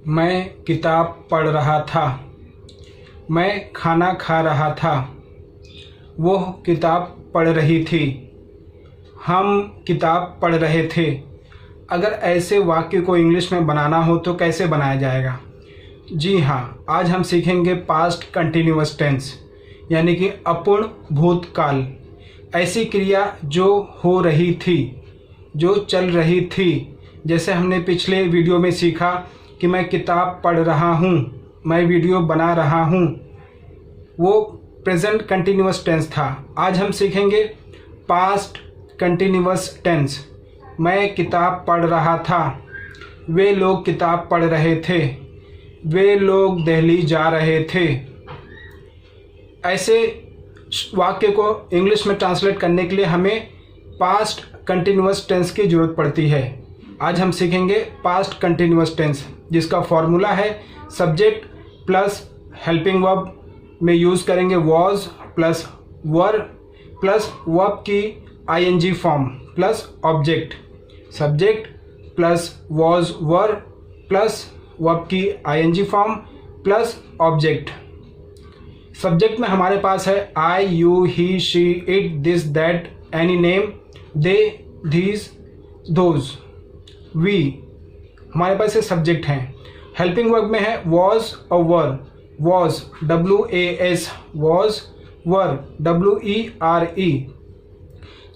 मैं किताब पढ़ रहा था। मैं खाना खा रहा था। वो किताब पढ़ रही थी। हम किताब पढ़ रहे थे। अगर ऐसे वाक्य को इंग्लिश में बनाना हो तो कैसे बनाया जाएगा? जी हाँ, आज हम सीखेंगे पास्ट कंटिन्यूअस टेंस यानी कि अपूर्ण भूतकाल। ऐसी क्रिया जो हो रही थी, जो चल रही थी। जैसे हमने पिछले वीडियो में सीखा कि मैं किताब पढ़ रहा हूँ, मैं वीडियो बना रहा हूँ, वो प्रेजेंट कंटिन्यूअस टेंस था। आज हम सीखेंगे पास्ट कंटिन्यूअस टेंस। मैं किताब पढ़ रहा था। वे लोग किताब पढ़ रहे थे। वे लोग दिल्ली जा रहे थे। ऐसे वाक्य को इंग्लिश में ट्रांसलेट करने के लिए हमें पास्ट कंटिन्यूअस टेंस की ज़रूरत पड़ती है। आज हम सीखेंगे पास्ट कंटिन्यूअस टेंस, जिसका फॉर्मूला है सब्जेक्ट प्लस हेल्पिंग वर्ब में यूज़ करेंगे was plus were plus verb की I N G form plus object. Subject plus was were plus verb की I N G form plus object. Subject में हमारे पास है I, you, he, she, it, this, that, any name, they, these, those, we. हमारे पास ये subject हैं। हेल्पिंग वर्ब में है वॉज और were. Was WAS, was, were WERE।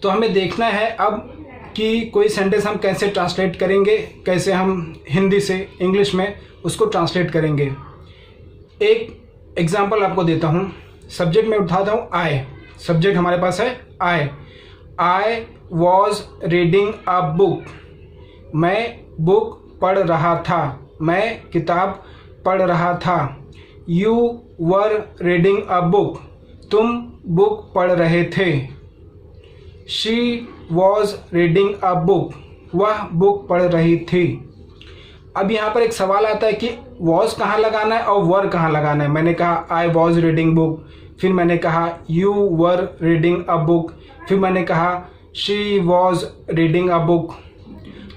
तो हमें देखना है अब कि कोई सेंटेंस हम कैसे ट्रांसलेट करेंगे, कैसे हम हिंदी से इंग्लिश में उसको ट्रांसलेट करेंगे। एक एग्जाम्पल आपको देता हूँ। सब्जेक्ट में उठाता हूँ आई। सब्जेक्ट हमारे पास है I was reading a book. मैं बुक पढ़ रहा था। मैं किताब पढ़ रहा था। You were reading a book. तुम बुक पढ़ रहे थे। She was reading a book. वह बुक पढ़ रही थी। अब यहाँ पर एक सवाल आता है कि वॉज कहाँ लगाना है और वर कहाँ लगाना है। मैंने कहा आई वॉज रीडिंग बुक, फिर मैंने कहा you were reading a book, फिर मैंने कहा she was reading a book.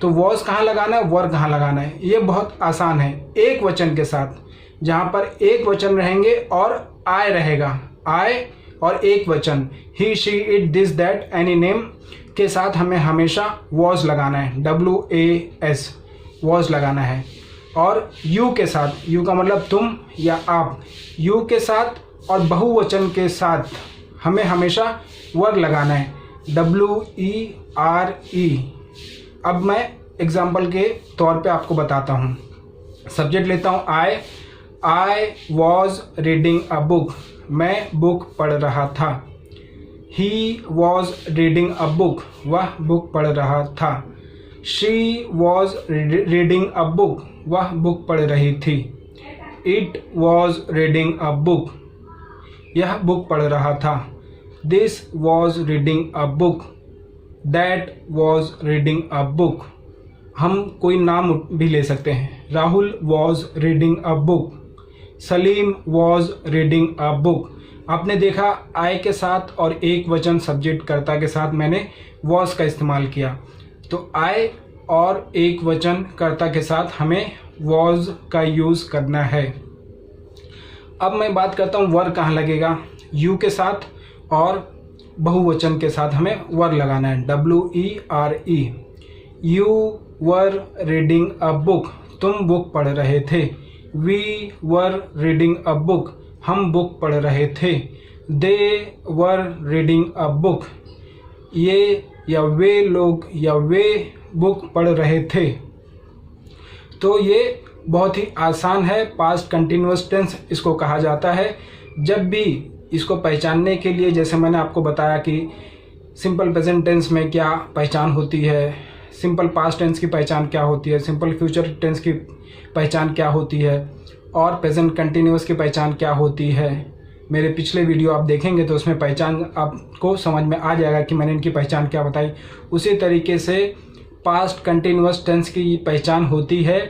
तो वॉज कहाँ लगाना है, वर कहाँ लगाना है, ये बहुत आसान है। एक वचन के साथ, जहाँ पर एक वचन रहेंगे और आय रहेगा, आय और एक वचन, he, she, it, this, that, any name के साथ हमें हमेशा वॉज लगाना है, WAS, वॉज लगाना है। और यू के साथ, यू का मतलब तुम या आप, यू के साथ और बहुवचन के साथ हमें हमेशा वर लगाना है, WERE। अब मैं एग्जाम्पल के तौर पे आपको बताता हूँ। सब्जेक्ट लेता हूँ I was reading a book. मैं बुक पढ़ रहा था। He was reading a book. वह बुक पढ़ रहा था। She was reading a book. वह बुक पढ़ रही थी। It was reading a book. यह बुक पढ़ रहा था। This was reading a book. That was reading a book. हम कोई नाम भी ले सकते हैं। Rahul was reading a book. Salim was reading a book. आपने देखा आई के साथ और एक वचन सब्जेक्ट कर्ता के साथ मैंने वॉज का इस्तेमाल किया। तो आई और एक वचन कर्ता के साथ हमें वॉज का यूज़ करना है। अब मैं बात करता हूँ वर कहाँ लगेगा। यू के साथ और बहुवचन के साथ हमें वर लगाना है, WERE। You were reading a book. तुम बुक पढ़ रहे थे। We were reading a book. हम बुक पढ़ रहे थे। They were reading a book. ये या वे लोग या वे बुक पढ़ रहे थे। तो ये बहुत ही आसान है। पास्ट कंटिन्यूअस टेंस इसको कहा जाता है। जब भी इसको पहचानने के लिए, जैसे मैंने आपको बताया कि सिंपल प्रेजेंट टेंस में क्या पहचान होती है, सिंपल पास्ट टेंस की पहचान क्या होती है, सिंपल फ्यूचर टेंस की पहचान क्या होती है और प्रेजेंट कंटिन्यूअस की पहचान क्या होती है। मेरे पिछले वीडियो आप देखेंगे तो उसमें पहचान आपको समझ में आ जाएगा कि मैंने इनकी पहचान क्या बताई। उसी तरीके से पास्ट कंटिन्यूअस टेंस की पहचान होती है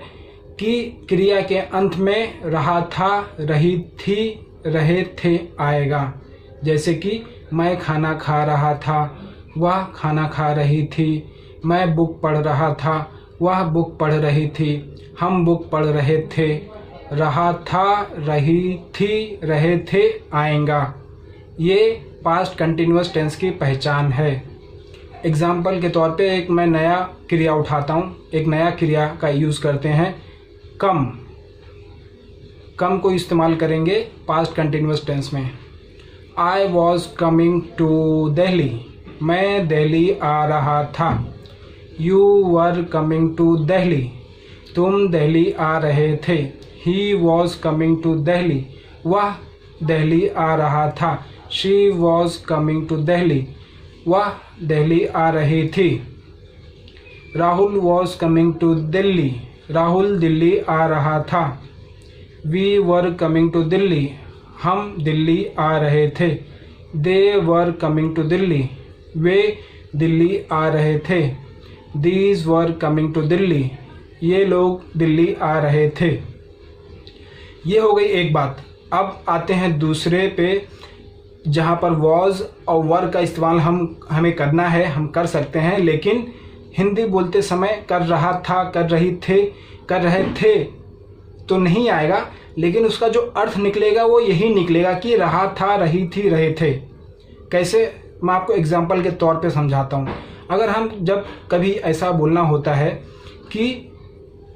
कि क्रिया के अंत में रहा था, रही थी, रहे थे आएगा। जैसे कि मैं खाना खा रहा था, वह खाना खा रही थी। मैं बुक पढ़ रहा था, वह बुक पढ़ रही थी। हम बुक पढ़ रहे थे, रहा था, रही थी, रहे थे, आएगा। ये पास्ट कंटिन्यूअस टेंस की पहचान है। एग्जाम्पल के तौर पे एक मैं नया क्रिया उठाता हूँ, एक नया क्रिया का यूज़ करते हैं, कम। कम को इस्तेमाल करेंगे पास्ट कंटिन्यूअस टेंस में। I was coming to Delhi, मैं दिल्ली आ रहा था। You were coming to Delhi, तुम दिल्ली आ रहे थे। He was coming to Delhi, वह दिल्ली आ रहा था। She was coming to Delhi, वह दिल्ली आ रही थी। Rahul was coming to Delhi, Rahul Delhi आ रहा था। We were coming to Delhi, हम दिल्ली आ रहे थे। They were coming to Delhi, वे दिल्ली आ रहे थे। These were coming to Delhi, ये लोग दिल्ली आ रहे थे। ये हो गई एक बात। अब आते हैं दूसरे पे, जहाँ पर वॉज और वर का इस्तेमाल हमें करना है, हम कर सकते हैं, लेकिन हिंदी बोलते समय कर रहा था, कर रही थे, कर रहे थे तो नहीं आएगा, लेकिन उसका जो अर्थ निकलेगा वो यही निकलेगा कि रहा था, रही थी, रहे थे। कैसे, मैं आपको एग्जाम्पल के तौर पे समझाता हूँ। अगर हम जब कभी ऐसा बोलना होता है कि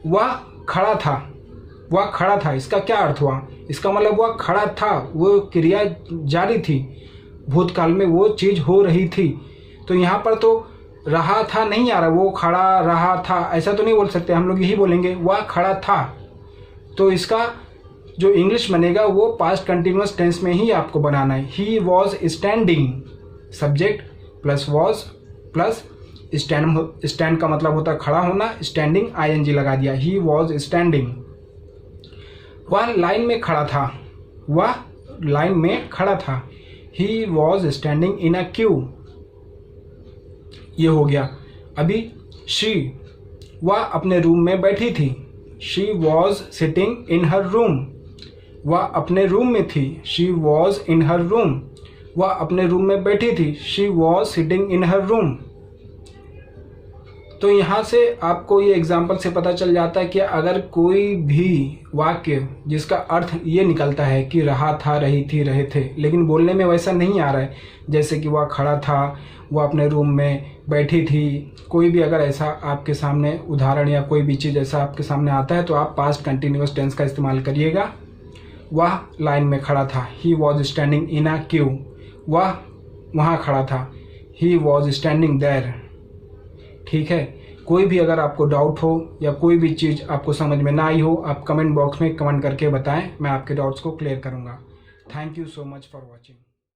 वह खड़ा था, वह खड़ा था, इसका क्या अर्थ हुआ? इसका मतलब वह खड़ा था, वो क्रिया जारी थी, भूतकाल में वो चीज़ हो रही थी। तो यहाँ पर तो रहा था नहीं आ रहा, वो खड़ा रहा था ऐसा तो नहीं बोल सकते, हम लोग यही बोलेंगे वह खड़ा था। तो इसका जो इंग्लिश बनेगा वो पास्ट कंटिन्यूअस टेंस में ही आपको बनाना है। ही was standing, subject plus was plus stand का मतलब होता है खड़ा होना, स्टैंडिंग आईएनजी लगा दिया। ही वॉज स्टैंडिंग, वह लाइन में खड़ा था, वह लाइन में खड़ा था। He was standing in a Q, ये हो गया। अभी शी, वह अपने रूम में बैठी थी। She was sitting in her room, वह अपने रूम में थी। She was in her room, वह अपने रूम में बैठी थी। She was sitting in her room. तो यहाँ से आपको ये एग्जाम्पल से पता चल जाता है कि अगर कोई भी वाक्य जिसका अर्थ ये निकलता है कि रहा था, रही थी, रहे थे, लेकिन बोलने में वैसा नहीं आ रहा है, जैसे कि वह खड़ा था, वह अपने रूम में बैठी थी, कोई भी अगर ऐसा आपके सामने उदाहरण या कोई भी चीज़ ऐसा आपके सामने आता है तो आप पास्ट कंटिन्यूअस टेंस का इस्तेमाल करिएगा। वह लाइन में खड़ा था। He was standing in a queue, वह वहाँ खड़ा था। He was standing there. ठीक है, कोई भी अगर आपको डाउट हो या कोई भी चीज़ आपको समझ में ना आई हो, आप कमेंट बॉक्स में कमेंट करके बताएं, मैं आपके डाउट्स को क्लियर करूँगा। Thank you so much for watching.